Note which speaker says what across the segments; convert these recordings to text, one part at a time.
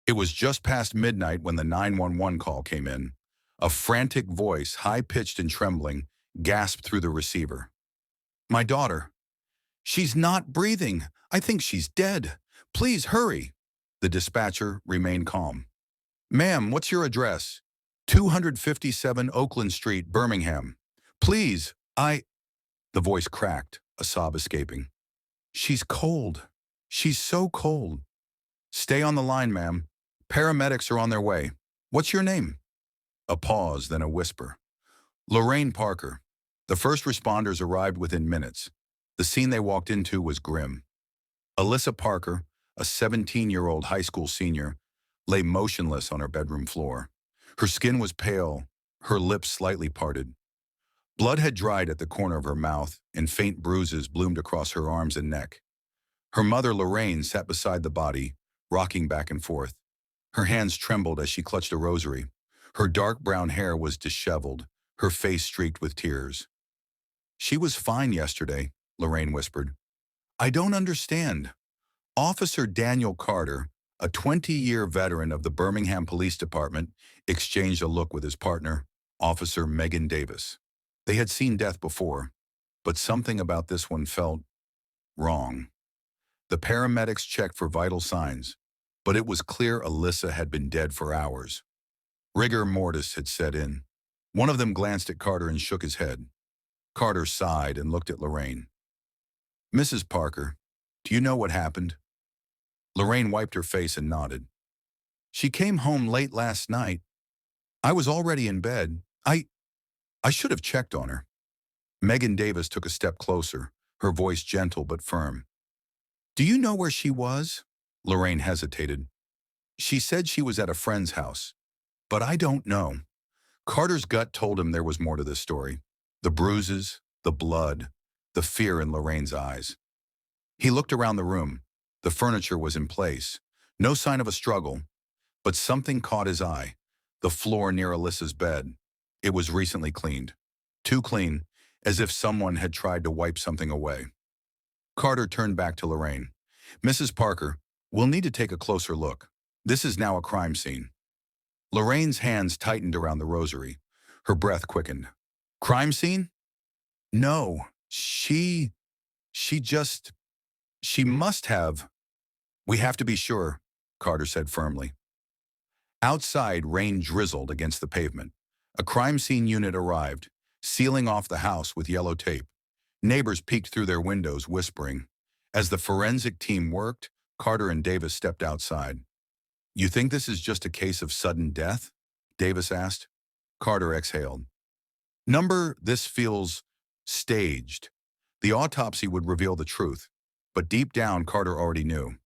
Speaker 1: It was just past midnight when the 911 call came in. A frantic voice, high-pitched and trembling, gasped through the receiver. "My daughter. She's not breathing. I think she's dead. Please hurry." The dispatcher remained calm. "Ma'am, what's your address?" 257 Oakland Street, Birmingham. "Please, The voice cracked, a sob escaping. "She's cold. She's so cold." "Stay on the line, ma'am. Paramedics are on their way. What's your name?" A pause, then a whisper. "Lorraine Parker." The first responders arrived within minutes. The scene they walked into was grim. Alyssa Parker, a 17-year-old high school senior, lay motionless on her bedroom floor. Her skin was pale, her lips slightly parted. Blood had dried at the corner of her mouth, and faint bruises bloomed across her arms and neck. Her mother, Lorraine, sat beside the body, rocking back and forth. Her hands trembled as she clutched a rosary. Her dark brown hair was disheveled, her face streaked with tears. "She was fine yesterday," Lorraine whispered. "I don't understand." Officer Daniel Carter, a 20-year veteran of the Birmingham Police Department, exchanged a look with his partner, Officer Megan Davis. They had seen death before, but something about this one felt wrong. The paramedics checked for vital signs, but it was clear Alyssa had been dead for hours. Rigor mortis had set in. One of them glanced at Carter and shook his head. Carter sighed and looked at Lorraine. "Mrs. Parker, do you know what happened?" Lorraine wiped her face and nodded. "She came home late last night. I was already in bed. I should have checked on her." Megan Davis took a step closer, her voice gentle but firm. "Do you know where she was?" Lorraine hesitated. "She said she was at a friend's house, but I don't know." Carter's gut told him there was more to this story. The bruises, the blood, the fear in Lorraine's eyes. He looked around the room. The furniture was in place. No sign of a struggle, but something caught his eye. The floor near Alyssa's bed. It was recently cleaned. Too clean, as if someone had tried to wipe something away. Carter turned back to Lorraine. "Mrs. Parker, we'll need to take a closer look. This is now a crime scene." Lorraine's hands tightened around the rosary. Her breath quickened. "Crime scene?" "No, she must have." "We have to be sure," Carter said firmly. Outside, rain drizzled against the pavement. A crime scene unit arrived, sealing off the house with yellow tape. Neighbors peeked through their windows, whispering. As the forensic team worked, Carter and Davis stepped outside. "You think this is just a case of sudden death?" Davis asked. Carter exhaled. This feels staged." The autopsy would reveal the truth, but deep down, Carter already knew.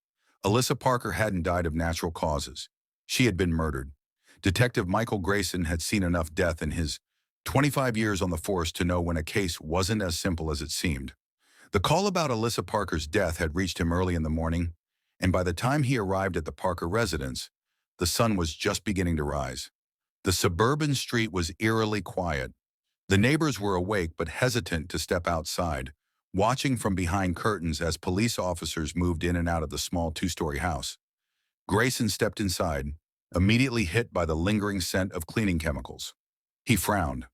Speaker 1: Alyssa Parker hadn't died of natural causes. She had been murdered. Detective Michael Grayson had seen enough death in his 25 years on the force to know when a case wasn't as simple as it seemed. The call about Alyssa Parker's death had reached him early in the morning, and by the time he arrived at the Parker residence, the sun was just beginning to rise. The suburban street was eerily quiet. The neighbors were awake but hesitant to step outside, watching from behind curtains as police officers moved in and out of the small two-story house. Grayson stepped inside, immediately hit by the lingering scent of cleaning chemicals. He frowned.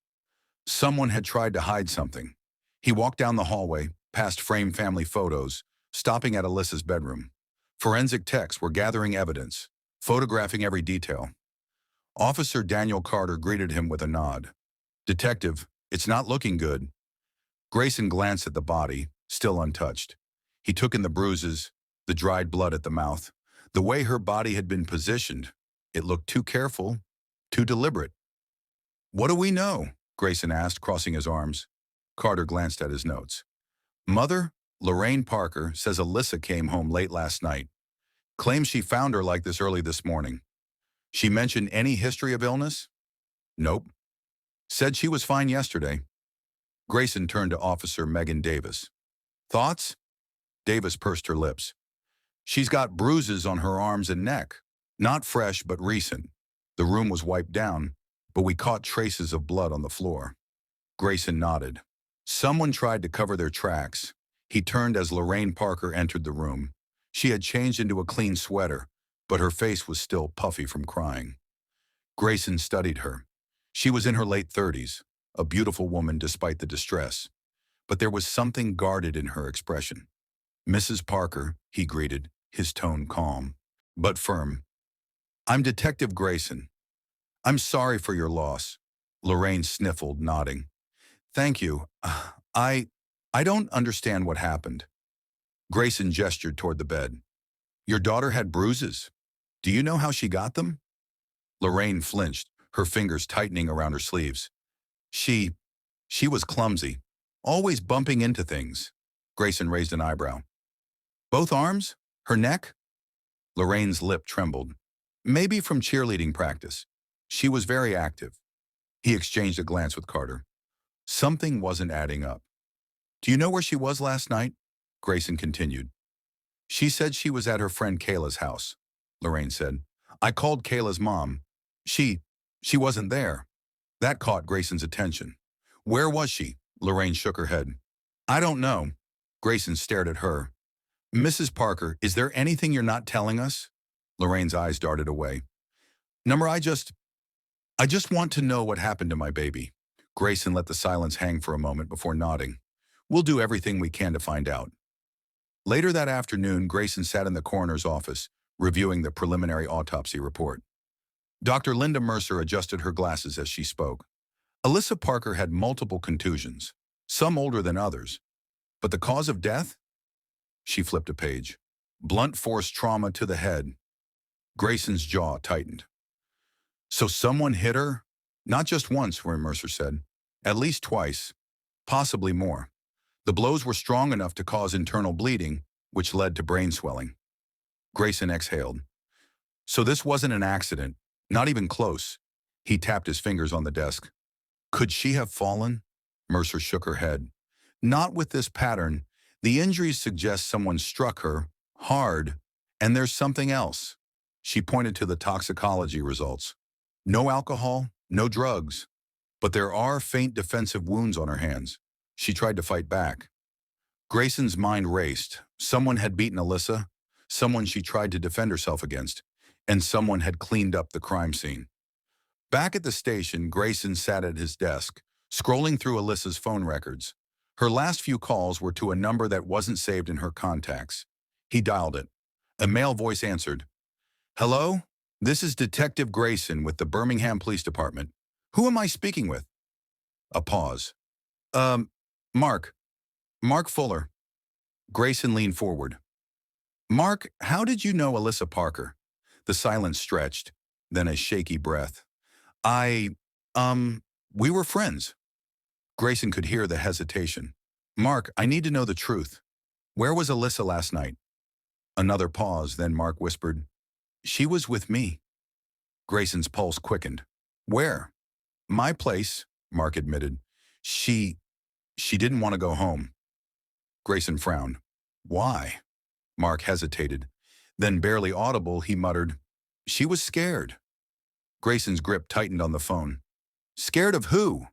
Speaker 1: Someone had tried to hide something. He walked down the hallway, past framed family photos, stopping at Alyssa's bedroom. Forensic techs were gathering evidence, photographing every detail. Officer Daniel Carter greeted him with a nod. "Detective, it's not looking good." Grayson glanced at the body, still untouched. He took in the bruises, the dried blood at the mouth, the way her body had been positioned. It looked too careful, too deliberate. "What do we know?" Grayson asked, crossing his arms. Carter glanced at his notes. "Mother, Lorraine Parker, says Alyssa came home late last night. Claims she found her like this early this morning. She mentioned any history of illness?" "Nope." "Said she was fine yesterday." Grayson turned to Officer Megan Davis. "Thoughts?" Davis pursed her lips. "She's got bruises on her arms and neck. Not fresh, but recent. The room was wiped down, but we caught traces of blood on the floor." Grayson nodded. Someone tried to cover their tracks. He turned as Lorraine Parker entered the room. She had changed into a clean sweater, but her face was still puffy from crying. Grayson studied her. She was in her late 30s, a beautiful woman despite the distress, but there was something guarded in her expression. "Mrs. Parker," he greeted, his tone calm, but firm. "I'm Detective Grayson. I'm sorry for your loss." Lorraine sniffled, nodding. "Thank you. I don't understand what happened." Grayson gestured toward the bed. "Your daughter had bruises. Do you know how she got them?" Lorraine flinched, her fingers tightening around her sleeves. She was clumsy, always bumping into things." Grayson raised an eyebrow. "Both arms? Her neck?" Lorraine's lip trembled. "Maybe from cheerleading practice. She was very active." He exchanged a glance with Carter. Something wasn't adding up. "Do you know where she was last night?" Grayson continued. "She said she was at her friend Kayla's house," Lorraine said. "I called Kayla's mom. She wasn't there." That caught Grayson's attention. "Where was she?" Lorraine shook her head. "I don't know." Grayson stared at her. "Mrs. Parker, is there anything you're not telling us?" Lorraine's eyes darted away. "Number, I just want to know what happened to my baby." Grayson let the silence hang for a moment before nodding. "We'll do everything we can to find out." Later that afternoon, Grayson sat in the coroner's office, reviewing the preliminary autopsy report. Dr. Linda Mercer adjusted her glasses as she spoke. Alyssa Parker had multiple contusions, some older than others. But the cause of death? She flipped a page. Blunt force trauma to the head. Grayson's jaw tightened. "So someone hit her?" "Not just once," Mercer said. "At least twice, possibly more. The blows were strong enough to cause internal bleeding, which led to brain swelling." Grayson exhaled. "So this wasn't an accident, not even close." He tapped his fingers on the desk. "Could she have fallen?" Mercer shook her head. "Not with this pattern. The injuries suggest someone struck her, hard, and there's something else." She pointed to the toxicology results. "No alcohol, no drugs, but there are faint defensive wounds on her hands." She tried to fight back. Grayson's mind raced. Someone had beaten Alyssa, someone she tried to defend herself against, and someone had cleaned up the crime scene. Back at the station, Grayson sat at his desk, scrolling through Alyssa's phone records. Her last few calls were to a number that wasn't saved in her contacts. He dialed it. A male voice answered. "Hello? This is Detective Grayson with the Birmingham Police Department. Who am I speaking with?" A pause. Mark. Mark Fuller." Grayson leaned forward. "Mark, how did you know Alyssa Parker?" The silence stretched, then a shaky breath. We were friends." Grayson could hear the hesitation. "Mark, I need to know the truth. Where was Alyssa last night?" Another pause, then Mark whispered, "She was with me." Grayson's pulse quickened. "Where?" "My place," Mark admitted. She didn't want to go home." Grayson frowned. "Why?" Mark hesitated. Then, barely audible, he muttered, "She was scared." Grayson's grip tightened on the phone. "Scared of who?"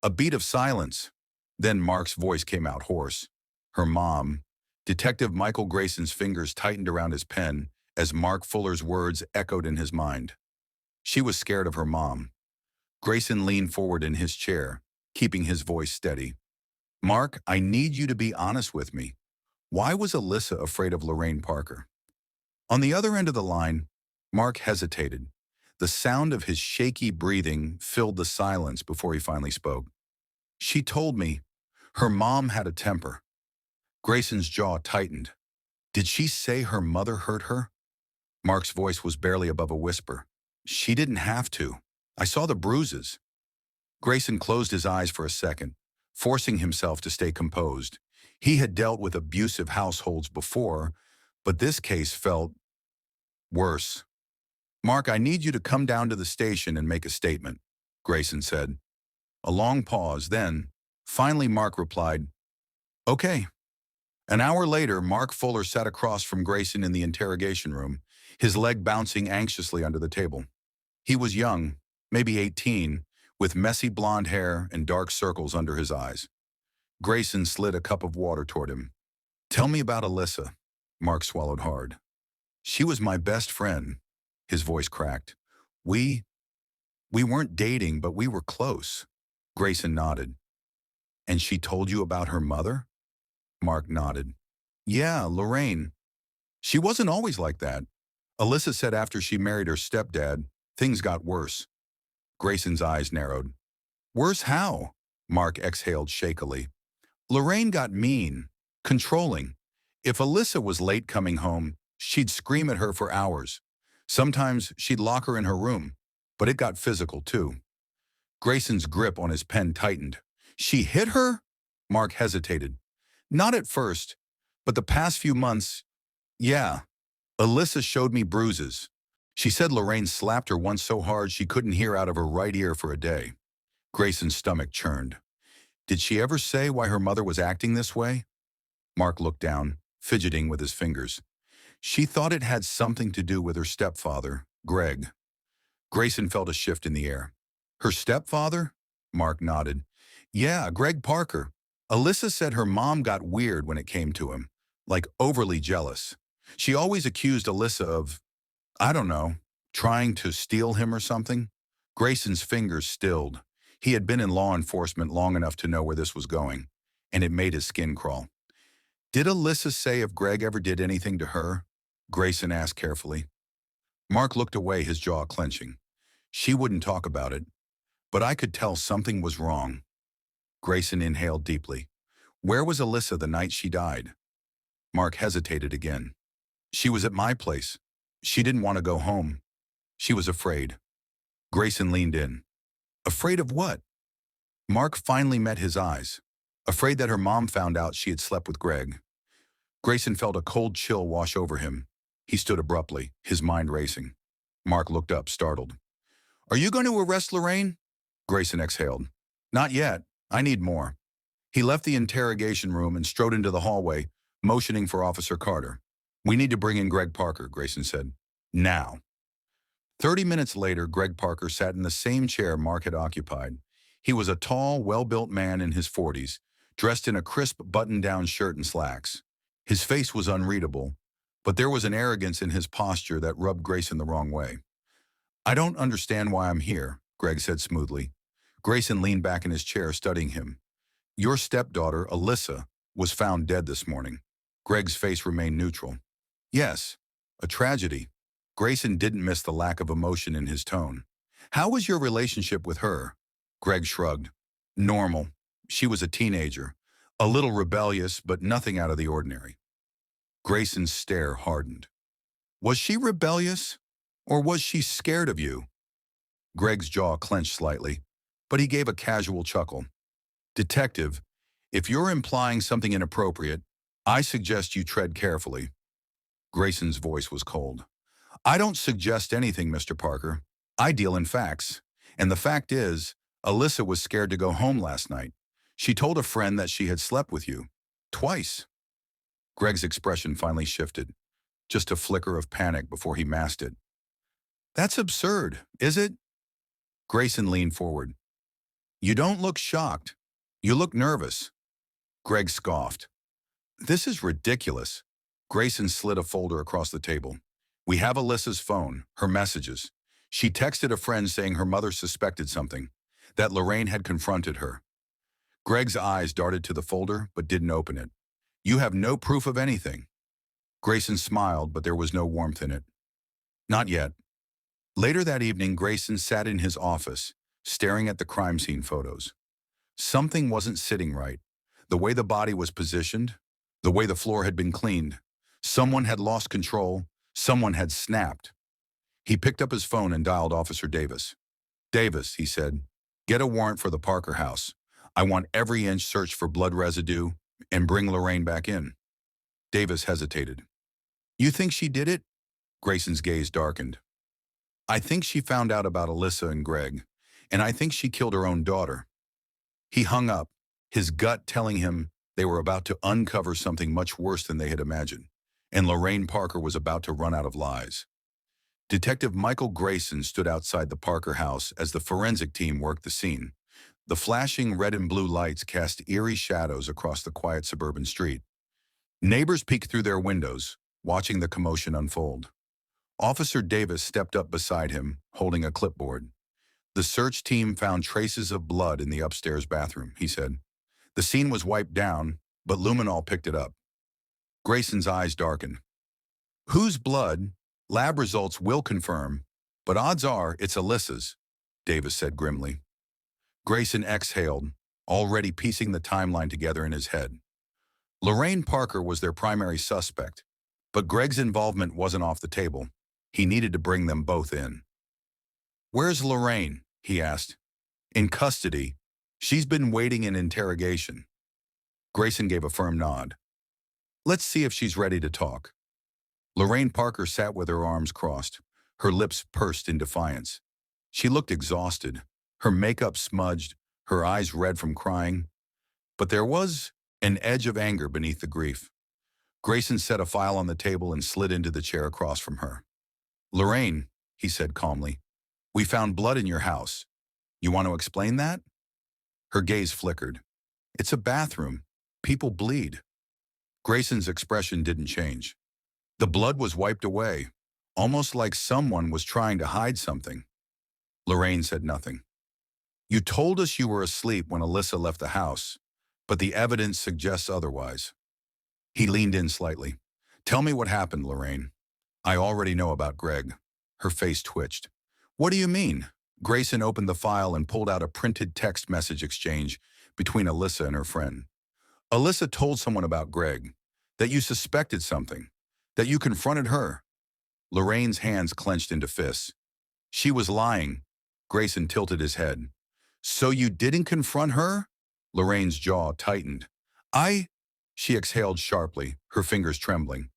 Speaker 1: A beat of silence. Then Mark's voice came out hoarse. "Her mom." Detective Michael Grayson's fingers tightened around his pen as Mark Fuller's words echoed in his mind. She was scared of her mom. Grayson leaned forward in his chair, keeping his voice steady. "Mark, I need you to be honest with me. Why was Alyssa afraid of Lorraine Parker?" On the other end of the line, Mark hesitated. The sound of his shaky breathing filled the silence before he finally spoke. "She told me her mom had a temper." Grayson's jaw tightened. "Did she say her mother hurt her?" Mark's voice was barely above a whisper. "She didn't have to. I saw the bruises." Grayson closed his eyes for a second, forcing himself to stay composed. He had dealt with abusive households before, but this case felt worse. "Mark, I need you to come down to the station and make a statement," Grayson said. A long pause, then, finally Mark replied, "Okay." An hour later, Mark Fuller sat across from Grayson in the interrogation room, his leg bouncing anxiously under the table. He was young, maybe 18, with messy blonde hair and dark circles under his eyes. Grayson slid a cup of water toward him. "Tell me about Alyssa." Mark swallowed hard. She was my best friend. His voice cracked. We, we weren't dating, but we were close. Grayson nodded. And she told you about her mother? Mark nodded. Yeah, Lorraine. She wasn't always like that. Alyssa said after she married her stepdad, things got worse. Grayson's eyes narrowed. Worse how? Mark exhaled shakily. Lorraine got mean, controlling. If Alyssa was late coming home, she'd scream at her for hours. Sometimes she'd lock her in her room, but it got physical too. Grayson's grip on his pen tightened. She hit her? Mark hesitated. Not at first, but the past few months, yeah. Alyssa showed me bruises. She said Lorraine slapped her once so hard she couldn't hear out of her right ear for a day. Grayson's stomach churned. Did she ever say why her mother was acting this way? Mark looked down, fidgeting with his fingers. She thought it had something to do with her stepfather, Greg. Grayson felt a shift in the air. Her stepfather? Mark nodded. Yeah, Greg Parker. Alyssa said her mom got weird when it came to him, like overly jealous. She always accused Alyssa of, I don't know, trying to steal him or something. Grayson's fingers stilled. He had been in law enforcement long enough to know where this was going, and it made his skin crawl. Did Alyssa say if Greg ever did anything to her? Grayson asked carefully. Mark looked away, his jaw clenching. She wouldn't talk about it, but I could tell something was wrong. Grayson inhaled deeply. Where was Alyssa the night she died? Mark hesitated again. She was at my place. She didn't want to go home. She was afraid. Grayson leaned in. Afraid of what? Mark finally met his eyes. Afraid that her mom found out she had slept with Greg. Grayson felt a cold chill wash over him. He stood abruptly, his mind racing. Mark looked up, startled. Are you going to arrest Lorraine? Grayson exhaled. Not yet. I need more. He left the interrogation room and strode into the hallway, motioning for Officer Carter. We need to bring in Greg Parker, Grayson said. Now. 30 minutes later, Greg Parker sat in the same chair Mark had occupied. He was a tall, well-built man in his 40s, dressed in a crisp button-down shirt and slacks. His face was unreadable, but there was an arrogance in his posture that rubbed Grayson the wrong way. I don't understand why I'm here, Greg said smoothly. Grayson leaned back in his chair, studying him. Your stepdaughter, Alyssa, was found dead this morning. Greg's face remained neutral. Yes, a tragedy. Grayson didn't miss the lack of emotion in his tone. How was your relationship with her? Greg shrugged. Normal. She was a teenager. A little rebellious, but nothing out of the ordinary. Grayson's stare hardened. Was she rebellious? Or was she scared of you? Greg's jaw clenched slightly, but he gave a casual chuckle. Detective, if you're implying something inappropriate, I suggest you tread carefully. Grayson's voice was cold. I don't suggest anything, Mr. Parker. I deal in facts. And the fact is, Alyssa was scared to go home last night. She told a friend that she had slept with you. Twice. Greg's expression finally shifted. Just a flicker of panic before he masked it. That's absurd, is it? Grayson leaned forward. You don't look shocked. You look nervous. Greg scoffed. This is ridiculous. Grayson slid a folder across the table. We have Alyssa's phone, her messages. She texted a friend saying her mother suspected something, that Lorraine had confronted her. Greg's eyes darted to the folder, but didn't open it. You have no proof of anything. Grayson smiled, but there was no warmth in it. Not yet. Later that evening, Grayson sat in his office, staring at the crime scene photos. Something wasn't sitting right. The way the body was positioned, the way the floor had been cleaned. Someone had lost control. Someone had snapped. He picked up his phone and dialed Officer Davis. Davis, he said, get a warrant for the Parker house. I want every inch searched for blood residue and bring Lorraine back in. Davis hesitated. You think she did it? Grayson's gaze darkened. I think she found out about Alyssa and Greg, and I think she killed her own daughter. He hung up, his gut telling him they were about to uncover something much worse than they had imagined, and Lorraine Parker was about to run out of lies. Detective Michael Grayson stood outside the Parker house as the forensic team worked the scene. The flashing red and blue lights cast eerie shadows across the quiet suburban street. Neighbors peeked through their windows, watching the commotion unfold. Officer Davis stepped up beside him, holding a clipboard. The search team found traces of blood in the upstairs bathroom, he said. The scene was wiped down, but luminol picked it up. Grayson's eyes darkened. Whose blood? Lab results will confirm, but odds are it's Alyssa's, Davis said grimly. Grayson exhaled, already piecing the timeline together in his head. Lorraine Parker was their primary suspect, but Greg's involvement wasn't off the table. He needed to bring them both in. Where's Lorraine? He asked. In custody. She's been waiting in interrogation. Grayson gave a firm nod. Let's see if she's ready to talk. Lorraine Parker sat with her arms crossed, her lips pursed in defiance. She looked exhausted, her makeup smudged, her eyes red from crying. But there was an edge of anger beneath the grief. Grayson set a file on the table and slid into the chair across from her. Lorraine, he said calmly, we found blood in your house. You want to explain that? Her gaze flickered. It's a bathroom. People bleed. Grayson's expression didn't change. The blood was wiped away, almost like someone was trying to hide something. Lorraine said nothing. You told us you were asleep when Alyssa left the house, but the evidence suggests otherwise. He leaned in slightly. Tell me what happened, Lorraine. I already know about Greg. Her face twitched. What do you mean? Grayson opened the file and pulled out a printed text message exchange between Alyssa and her friend. Alyssa told someone about Greg, that you suspected something, that you confronted her. Lorraine's hands clenched into fists. She was lying. Grayson tilted his head. So you didn't confront her? Lorraine's jaw tightened. She exhaled sharply, her fingers trembling.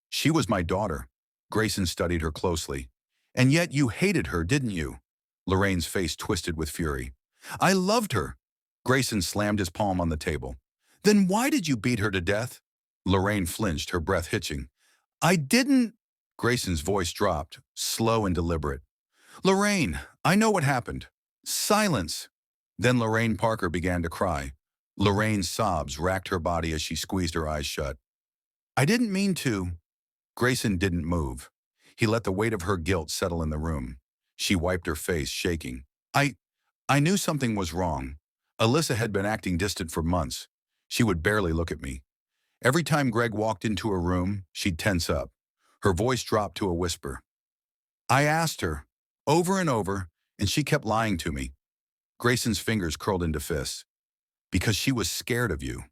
Speaker 1: She was my daughter. Grayson studied her closely. And yet you hated her, didn't you? Lorraine's face twisted with fury. I loved her. Grayson slammed his palm on the table. Then why did you beat her to death? Lorraine flinched, her breath hitching. I didn't. Grayson's voice dropped, slow and deliberate. Lorraine, I know what happened. Silence. Then Lorraine Parker began to cry. Lorraine's sobs racked her body as she squeezed her eyes shut. I didn't mean to. Grayson didn't move. He let the weight of her guilt settle in the room. She wiped her face, shaking. I knew something was wrong. Alyssa had been acting distant for months. She would barely look at me. Every time Greg walked into a room, she'd tense up. Her voice dropped to a whisper. I asked her, over and over, and she kept lying to me. Grayson's fingers curled into fists. Because she was scared of you.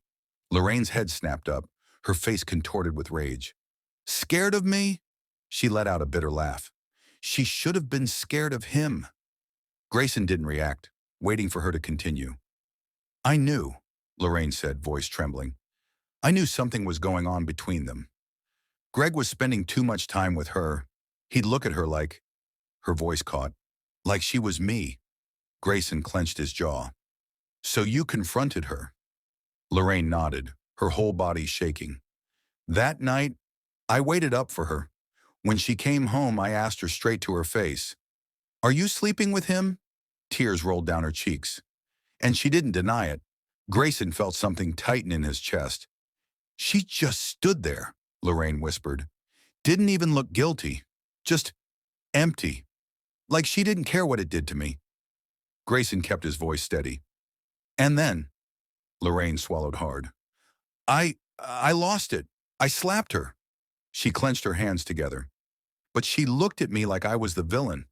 Speaker 1: Lorraine's head snapped up, her face contorted with rage. Scared of me? She let out a bitter laugh. She should have been scared of him. Grayson didn't react, waiting for her to continue. I knew, Lorraine said, voice trembling. I knew something was going on between them. Greg was spending too much time with her. He'd look at her like, her voice caught, like she was me. Grayson clenched his jaw. So you confronted her? Lorraine nodded, her whole body shaking. That night, I waited up for her. When she came home, I asked her straight to her face, Are you sleeping with him? Tears rolled down her cheeks. And she didn't deny it. Grayson felt something tighten in his chest. She just stood there, Lorraine whispered. Didn't even look guilty. Just empty. Like she didn't care what it did to me. Grayson kept his voice steady. And then, Lorraine swallowed hard. I lost it. I slapped her. She clenched her hands together. But she looked at me like I was the villain.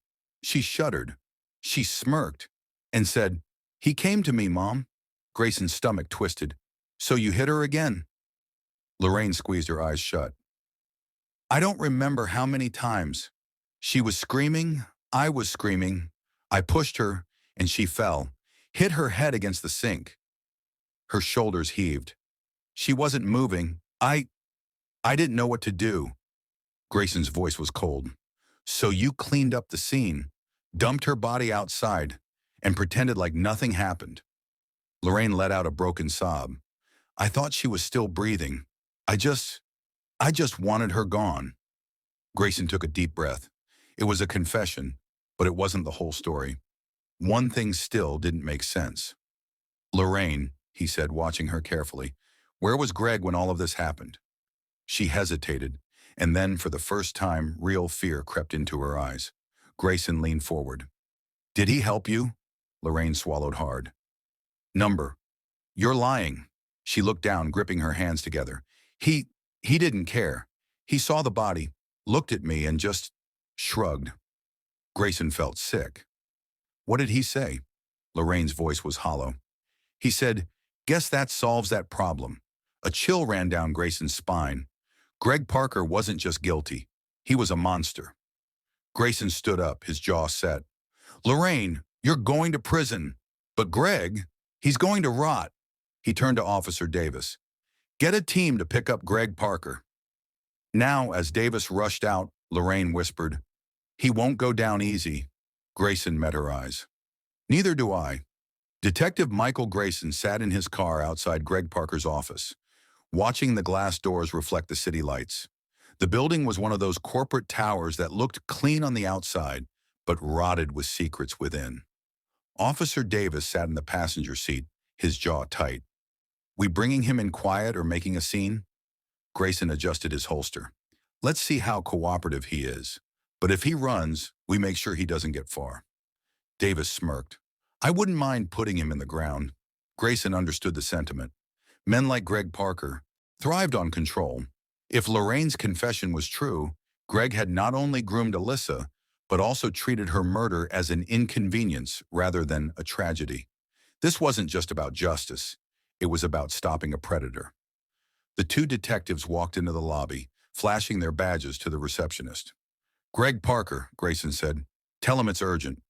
Speaker 1: She shuddered. She smirked and said, He came to me, Mom. Grayson's stomach twisted. So you hit her again? Lorraine squeezed her eyes shut. I don't remember how many times. She was screaming. I was screaming. I pushed her, and she fell, hit her head against the sink. Her shoulders heaved. She wasn't moving. I didn't know what to do. Grayson's voice was cold. So you cleaned up the scene, dumped her body outside, and pretended like nothing happened. Lorraine let out a broken sob. I thought she was still breathing. I just wanted her gone. Grayson took a deep breath. It was a confession, but it wasn't the whole story. One thing still didn't make sense. Lorraine, he said, watching her carefully, where was Greg when all of this happened? She hesitated. And then, for the first time, real fear crept into her eyes. Grayson leaned forward. Did he help you? Lorraine swallowed hard. Number. You're lying. She looked down, gripping her hands together. He didn't care. He saw the body, looked at me, and just shrugged. Grayson felt sick. What did he say? Lorraine's voice was hollow. He said, guess that solves that problem. A chill ran down Grayson's spine. Greg Parker wasn't just guilty. He was a monster. Grayson stood up, his jaw set. Lorraine, you're going to prison. But Greg, he's going to rot. He turned to Officer Davis. Get a team to pick up Greg Parker. Now, as Davis rushed out, Lorraine whispered, he won't go down easy. Grayson met her eyes. Neither do I. Detective Michael Grayson sat in his car outside Greg Parker's office, watching the glass doors reflect the city lights. The building was one of those corporate towers that looked clean on the outside, but rotted with secrets within. Officer Davis sat in the passenger seat, his jaw tight. We bringing him in quiet or making a scene? Grayson adjusted his holster. Let's see how cooperative he is. But if he runs, we make sure he doesn't get far. Davis smirked. I wouldn't mind putting him in the ground. Grayson understood the sentiment. Men like Greg Parker thrived on control. If Lorraine's confession was true, Greg had not only groomed Alyssa, but also treated her murder as an inconvenience rather than a tragedy. This wasn't just about justice. It was about stopping a predator. The two detectives walked into the lobby, flashing their badges to the receptionist. Greg Parker, Grayson said. Tell him it's urgent.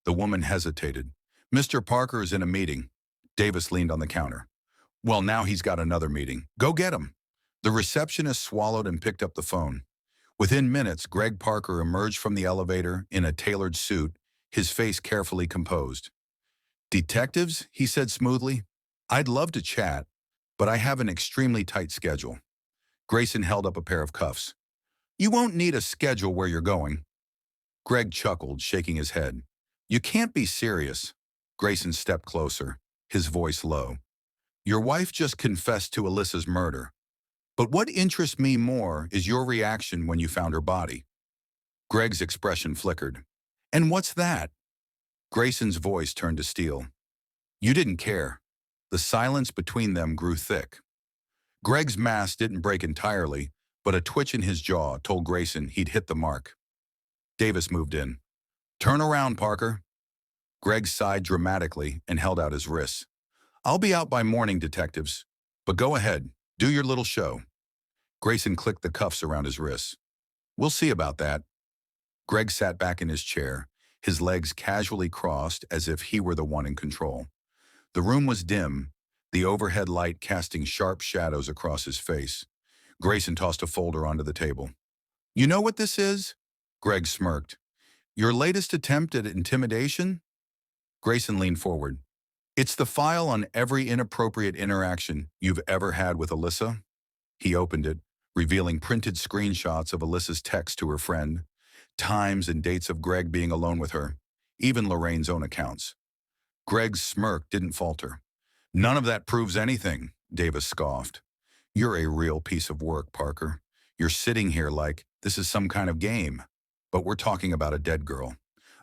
Speaker 1: The woman hesitated. Mr. Parker is in a meeting. Davis leaned on the counter. Well, now he's got another meeting. Go get him. The receptionist swallowed and picked up the phone. Within minutes, Greg Parker emerged from the elevator in a tailored suit, his face carefully composed. Detectives, he said smoothly. I'd love to chat, but I have an extremely tight schedule. Grayson held up a pair of cuffs. You won't need a schedule where you're going. Greg chuckled, shaking his head. You can't be serious. Grayson stepped closer, his voice low. Your wife just confessed to Alyssa's murder. But what interests me more is your reaction when you found her body. Greg's expression flickered. And what's that? Grayson's voice turned to steel. You didn't care. The silence between them grew thick. Greg's mask didn't break entirely, but a twitch in his jaw told Grayson he'd hit the mark. Davis moved in. Turn around, Parker. Greg sighed dramatically and held out his wrists. I'll be out by morning, detectives. But go ahead, do your little show. Grayson clicked the cuffs around his wrists. We'll see about that. Greg sat back in his chair, his legs casually crossed as if he were the one in control. The room was dim, the overhead light casting sharp shadows across his face. Grayson tossed a folder onto the table. You know what this is? Greg smirked. Your latest attempt at intimidation? Grayson leaned forward. It's the file on every inappropriate interaction you've ever had with Alyssa. He opened it, revealing printed screenshots of Alyssa's text to her friend, times and dates of Greg being alone with her, even Lorraine's own accounts. Greg's smirk didn't falter. None of that proves anything, Davis scoffed. You're a real piece of work, Parker. You're sitting here like this is some kind of game. But we're talking about a dead girl,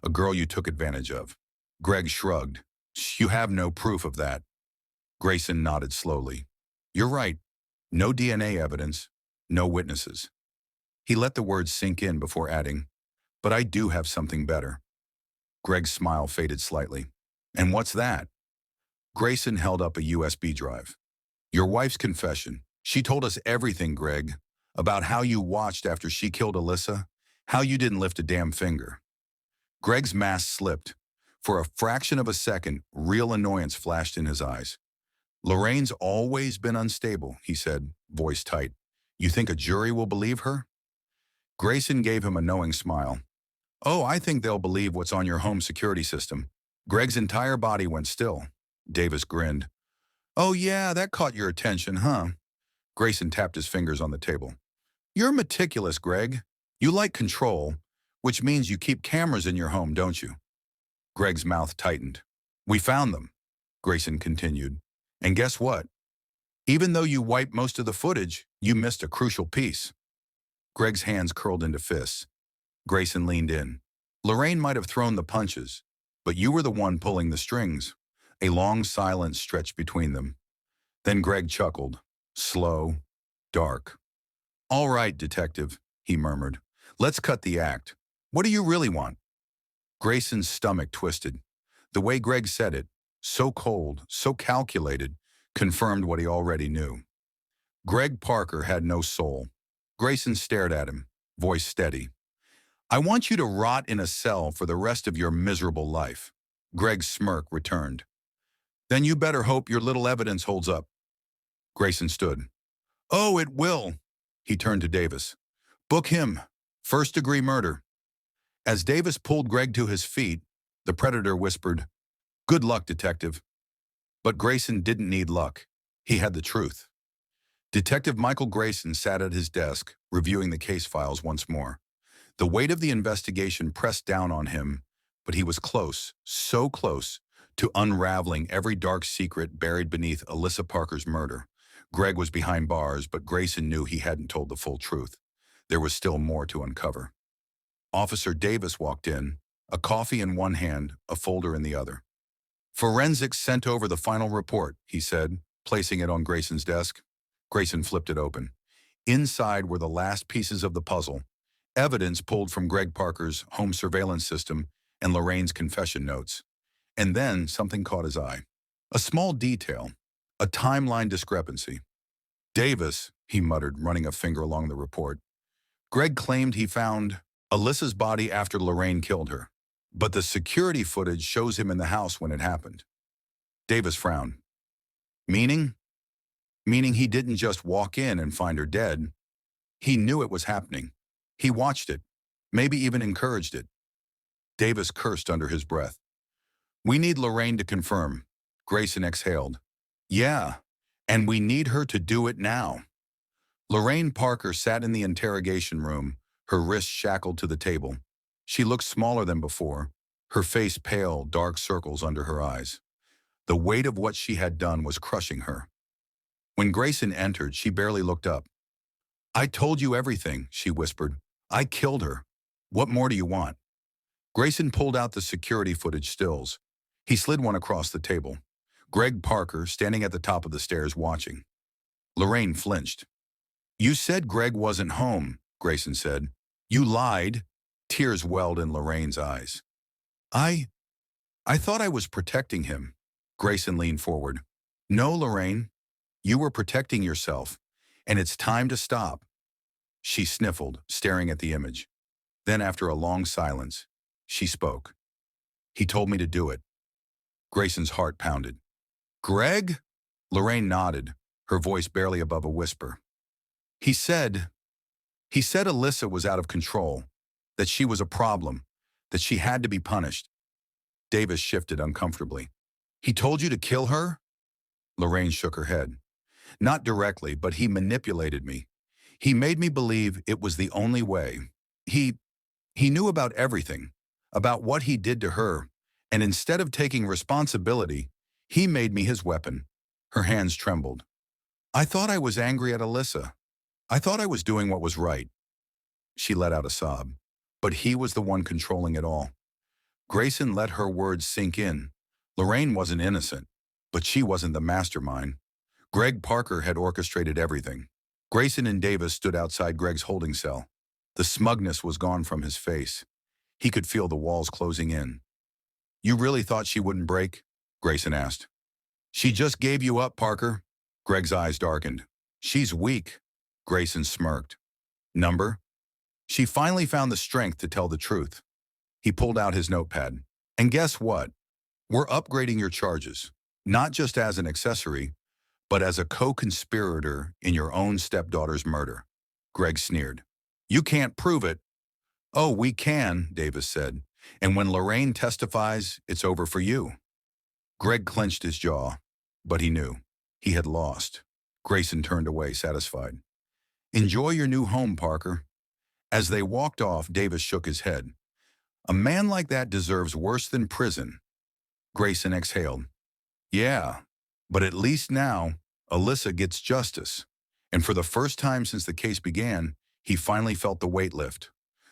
Speaker 1: a girl you took advantage of. Greg shrugged. You have no proof of that. Grayson nodded slowly. You're right. No DNA evidence, no witnesses. He let the words sink in before adding, but I do have something better. Greg's smile faded slightly. And what's that? Grayson held up a USB drive. Your wife's confession. She told us everything, Greg, about how you watched after she killed Alyssa, how you didn't lift a damn finger. Greg's mask slipped. For a fraction of a second, real annoyance flashed in his eyes. Lorraine's always been unstable, he said, voice tight. You think a jury will believe her? Grayson gave him a knowing smile. Oh, I think they'll believe what's on your home security system. Greg's entire body went still. Davis grinned. Oh yeah, that caught your attention, huh? Grayson tapped his fingers on the table. You're meticulous, Greg. You like control, which means you keep cameras in your home, don't you? Greg's mouth tightened. We found them, Grayson continued. And guess what? Even though you wiped most of the footage, you missed a crucial piece. Greg's hands curled into fists. Grayson leaned in. Lorraine might have thrown the punches, but you were the one pulling the strings. A long silence stretched between them. Then Greg chuckled. Slow, dark. All right, detective, he murmured. Let's cut the act. What do you really want? Grayson's stomach twisted. The way Greg said it, so cold, so calculated, confirmed what he already knew. Greg Parker had no soul. Grayson stared at him, voice steady. I want you to rot in a cell for the rest of your miserable life. Greg's smirk returned. Then you better hope your little evidence holds up. Grayson stood. Oh, it will. He turned to Davis. Book him. First-degree murder. As Davis pulled Greg to his feet, the predator whispered, Good luck, detective. But Grayson didn't need luck. He had the truth. Detective Michael Grayson sat at his desk, reviewing the case files once more. The weight of the investigation pressed down on him, but he was close, so close, to unraveling every dark secret buried beneath Alyssa Parker's murder. Greg was behind bars, but Grayson knew he hadn't told the full truth. There was still more to uncover. Officer Davis walked in, a coffee in one hand, a folder in the other. Forensics sent over the final report, he said, placing it on Grayson's desk. Grayson flipped it open. Inside were the last pieces of the puzzle, evidence pulled from Greg Parker's home surveillance system and Lorraine's confession notes. And then something caught his eye. A small detail, a timeline discrepancy. Davis, he muttered, running a finger along the report. Greg claimed he found Alyssa's body after Lorraine killed her, but the security footage shows him in the house when it happened. Davis frowned. Meaning? Meaning he didn't just walk in and find her dead. He knew it was happening. He watched it, maybe even encouraged it. Davis cursed under his breath. We need Lorraine to confirm. Grayson exhaled. Yeah, and we need her to do it now. Lorraine Parker sat in the interrogation room, her wrists shackled to the table. She looked smaller than before, her face pale, dark circles under her eyes. The weight of what she had done was crushing her. When Grayson entered, she barely looked up. I told you everything, she whispered. I killed her. What more do you want? Grayson pulled out the security footage stills. He slid one across the table. Greg Parker, standing at the top of the stairs watching. Lorraine flinched. You said Greg wasn't home, Grayson said. You lied. Tears welled in Lorraine's eyes. I thought I was protecting him. Grayson leaned forward. No, Lorraine. You were protecting yourself, and it's time to stop. She sniffled, staring at the image. Then, after a long silence, she spoke. He told me to do it. Grayson's heart pounded. Greg? Lorraine nodded, her voice barely above a whisper. He said Alyssa was out of control, that she was a problem, that she had to be punished. Davis shifted uncomfortably. He told you to kill her? Lorraine shook her head. Not directly, but he manipulated me. He made me believe it was the only way. He knew about everything, about what he did to her, and instead of taking responsibility, he made me his weapon. Her hands trembled. I thought I was angry at Alyssa. I thought I was doing what was right. She let out a sob, but he was the one controlling it all. Grayson let her words sink in. Lorraine wasn't innocent, but she wasn't the mastermind. Greg Parker had orchestrated everything. Grayson and Davis stood outside Greg's holding cell. The smugness was gone from his face. He could feel the walls closing in. You really thought she wouldn't break? Grayson asked. She just gave you up, Parker. Greg's eyes darkened. She's weak. Grayson smirked. Number? She finally found the strength to tell the truth. He pulled out his notepad. And guess what? We're upgrading your charges, not just as an accessory, but as a co-conspirator in your own stepdaughter's murder. Greg sneered. You can't prove it. Oh, we can, Davis said. And when Lorraine testifies, it's over for you. Greg clenched his jaw, but he knew. He had lost. Grayson turned away, satisfied. Enjoy your new home, Parker. As they walked off, Davis shook his head. A man like that deserves worse than prison. Grayson exhaled. Yeah, but at least now, Alyssa gets justice. And for the first time since the case began, He finally felt the weight lift.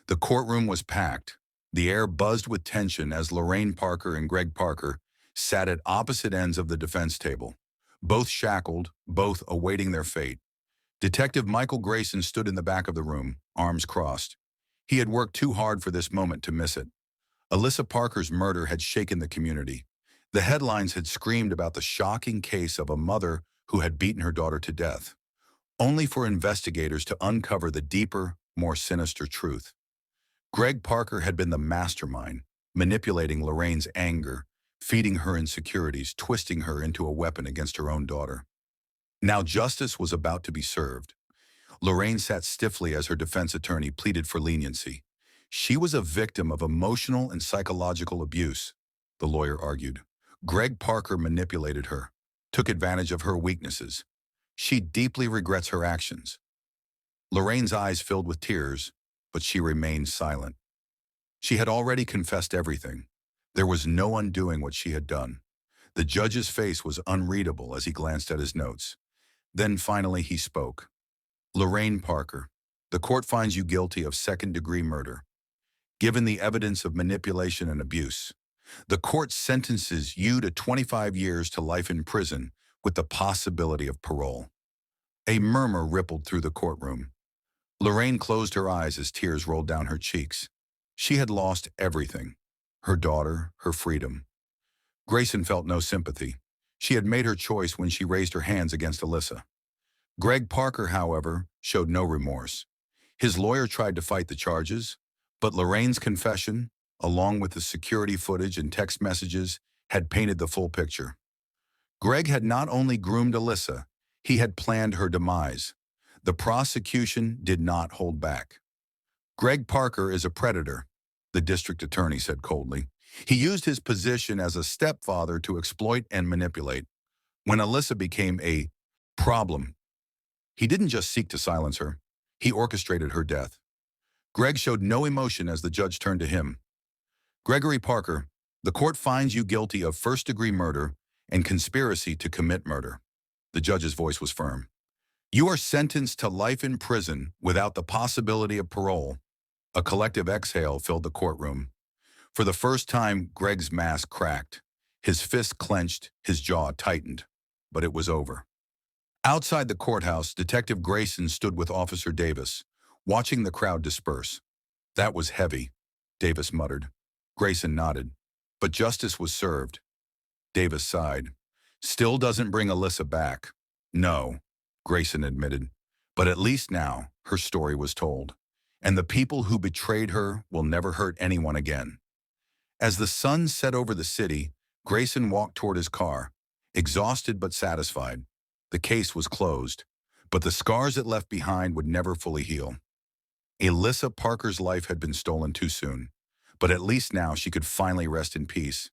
Speaker 1: The courtroom was packed. The air buzzed with tension as Lorraine Parker and Greg Parker sat at opposite ends of the defense table, both shackled, both awaiting their fate. Detective Michael Grayson stood in the back of the room, arms crossed. He had worked too hard for this moment to miss it. Alyssa Parker's murder had shaken the community. The headlines had screamed about the shocking case of a mother who had beaten her daughter to death, only for investigators to uncover the deeper, more sinister truth. Greg Parker had been the mastermind, manipulating Lorraine's anger, feeding her insecurities, twisting her into a weapon against her own daughter. Now justice was about to be served. Lorraine sat stiffly as her defense attorney pleaded for leniency. She was a victim of emotional and psychological abuse, the lawyer argued. Greg Parker manipulated her, took advantage of her weaknesses. She deeply regrets her actions. Lorraine's eyes filled with tears, but she remained silent. She had already confessed everything. There was no undoing what she had done. The judge's face was unreadable as he glanced at his notes. Then finally he spoke. Lorraine Parker, the court finds you guilty of second-degree murder. Given the evidence of manipulation and abuse, the court sentences you to 25 years to life in prison with the possibility of parole. A murmur rippled through the courtroom. Lorraine closed her eyes as tears rolled down her cheeks. She had lost everything: her daughter, her freedom. Grayson felt no sympathy. She had made her choice when she raised her hands against Alyssa. Greg Parker, however, showed no remorse. His lawyer tried to fight the charges, but Lorraine's confession, along with the security footage and text messages, had painted the full picture. Greg had not only groomed Alyssa, he had planned her demise. The prosecution did not hold back. Greg Parker is a predator, the district attorney said coldly. He used his position as a stepfather to exploit and manipulate. When Alyssa became a problem, he didn't just seek to silence her, he orchestrated her death. Greg showed no emotion as the judge turned to him. Gregory Parker, the court finds you guilty of first-degree murder and conspiracy to commit murder. The judge's voice was firm. You are sentenced to life in prison without the possibility of parole. A collective exhale filled the courtroom. For the first time, Greg's mask cracked. His fist clenched, his jaw tightened. But it was over. Outside the courthouse, Detective Grayson stood with Officer Davis, watching the crowd disperse. That was heavy, Davis muttered. Grayson nodded. But justice was served. Davis sighed. Still doesn't bring Alyssa back. No, Grayson admitted. But at least now, her story was told. And the people who betrayed her will never hurt anyone again. As the sun set over the city, Grayson walked toward his car, exhausted but satisfied. The case was closed, but the scars it left behind would never fully heal. Alyssa Parker's life had been stolen too soon, but at least now she could finally rest in peace.